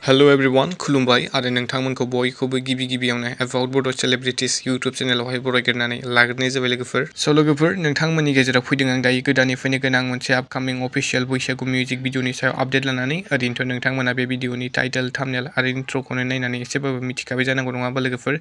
Hello everyone, खुलुमबाय आरो नोंथांमोनखौ बयखौबो गिबियावनो About Bodo Celebrities YouTube चेनेलावहाय बरायग्रोनानै लाग्रोनाय जाबाय लोगोफोर। लोगोफोर नोंथांमोननि गेजेराव फैदों आं दायो गोदानै फैनो गोनां मोनसे आपकामिं अफिशियेल बैसागु मिउजिक भिडिअनि सायाव आपडेट लानानै। ओरैनोथ' नोंथांमोना बे भिडिअनि टाइटेल थाम्बनेल आरो इन्ट्र'खौनो नायनानै एसेबाबो मिथिखाबाय जानांगौ नङा होमबा लोगोफोर।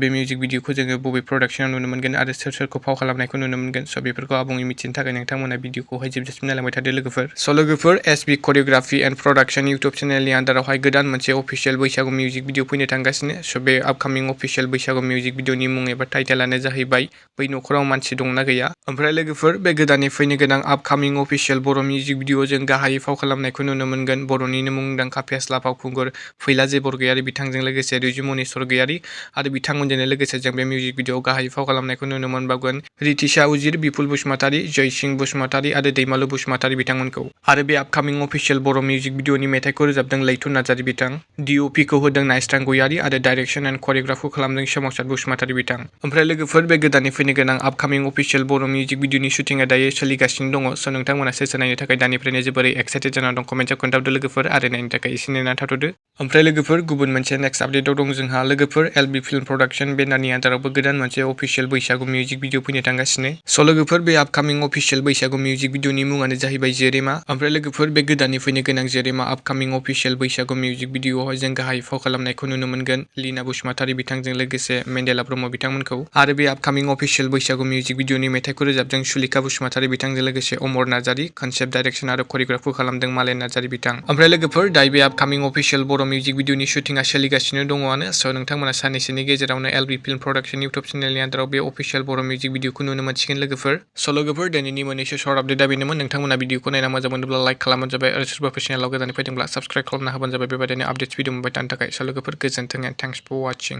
बे मिउजिक भिडिअखौ जोङो बबे प्रडाक्शनाव नुनो मोनगोन आरो सोर सोरखौ फाव खालामनायखौ नुनो मोनगोन। बेफोरखौ आबुङै मिथिनो थाखाय नोंथांमोना भिडिअखौहाय जोबजासिम नायलांबाय थादो लोगोफोर। लोगोफोर SB choreography and production YouTube चेनेलनि आन्दारावहाय गोदान मोनसे अफिशियेल बैसागु मिउजिक भिडिअ फैनो थांगासिनो। बे आपकामिं अफिशियेल बैसागु मिउजिक भिडिअनि मुं एबा टाइटेलानो जाहैबाय बै नखराव मानसि दंना गैया। ओमफ्राय लोगोफोर बे गोदानै फैनो गोनां आपकामिं अफिशियेल बर' मिउजिक भिडिअ जों गाहायै फाव खालामनायखौ नुनो मोनगोन बर'निनो मुंदांखा फेस्ला फावखुंगुर फैला जे बरगयारि बिथांजों लोगोसे रिजु मनि सरगयारि आरो बिथांमोनजोंनो लोगोसे जों बे मिउजिक भिडिअआव गाहायै फाव खालामनायखौ नुनो मोनबावगोन 𝐃𝐢𝐬𝐜𝐫, बिपुल बसुमतारी, जयसिं बसुमतारी आरो दैमालु बसुमतारी बिथांमोनखौ। आरो बे आपकामिं अफिशियेल बर' मिउजिक भिडिअनि मेथाइखौ रोजाबदों लैथुन नार्जारी बिथां, DOP खौ होदों नायस्रां गयारि आरो डाइरेक्शन एन्ड करियोग्राफखौ खालामदों सोमावसार बसुमतारी बिथां। ओमफ्राय लोगोफोर बे गोदानै फैनो गोनां आपकामिं अफिशियेल बर' मिउजिक भिडिअनि शुटिंआ दायो सोलिगासिनो दङ। नोंथांमोना सोर नायनो थाखाय दानिफ्रायनो जोबोरै एक्साइटेड जानानै दं कमेन्टआव खोन्थाहरदो लोगोफोर आरो नायनो थाखाय एसे नेनानै थाथ'दो। ओमफ्राय लोगोफोर गुबुन मोनसे नेक्स्ट आपडेटआव दं जोंहा लोगोफोर LB फिल्म प्रडाक्शन बेनारनि आन्दारावबो गोदान मोनसे अफिशियेल बैसागु मिउजिक भिडिअ फैनो थांगासिनो। लोगोफोर बे आपकामिं अफिशियेल बैसागु मिउजिक भिडिअनि मुङानो जाहैबाय जेरेमा। ओमफ्राय लोगोफोर बे गोदानै फैनो गोनां जेरेमा आपकामिं अफिशियेल बैसागु मिउजिक भिडिअआवहाय जों गाहाय फाव खालामनायखौ नुनो मोनगोन लीना बसुमतारी बिथांजों लोगोसे मेन्देला ब्रह्म बिथांमोनखौ। आरो बे आपकामिं अफिशियेल बैसागु मिउजिक भिडिअनि मेथाइखौ रोजाबदों सुलेखा बसुमतारी बिथांजों लोगोसे अमर नार्जारी, कनसेप्ट डाइरेक्शन आरो करियोग्राफखौ खालामदों मालेन नार्जारी बिथां। ओमफ्राय लोगोफोर दायो बे आपकामिं अफिशियेल बर' मिउजिक भिडिअनि शुटिंआ सोलिगासिनो दङआनो। नोंथांमोना साननैसोनि गेजेरावनो LB फिल्म प्रडाक्शन इउट्युब चेनेलनि आन्दाराव बे अफिशियेल बर' मिउजिक भिडिअखौ नुनो मोनसिगोन लोगोफोर। लोगोफोर दिनैनि मोननैसो सर्ट आपडेटआ बेनोमोन। नोंथांमोना भिडिअखौ नायना मोजां मोनोब्ला लाइक खालामबानो जाबाय आरो सोरबाफोर चेनेलाव गोदानै फैदोंब्ला साबस्क्राइब खालामना होबानो जाबाय बेबायदिनो आपडेट्स भिडिअ मोनबाय थानो थाखाय। लोगोफोर गोजोन्थों एन्ड थेंक्स फर वाचिं।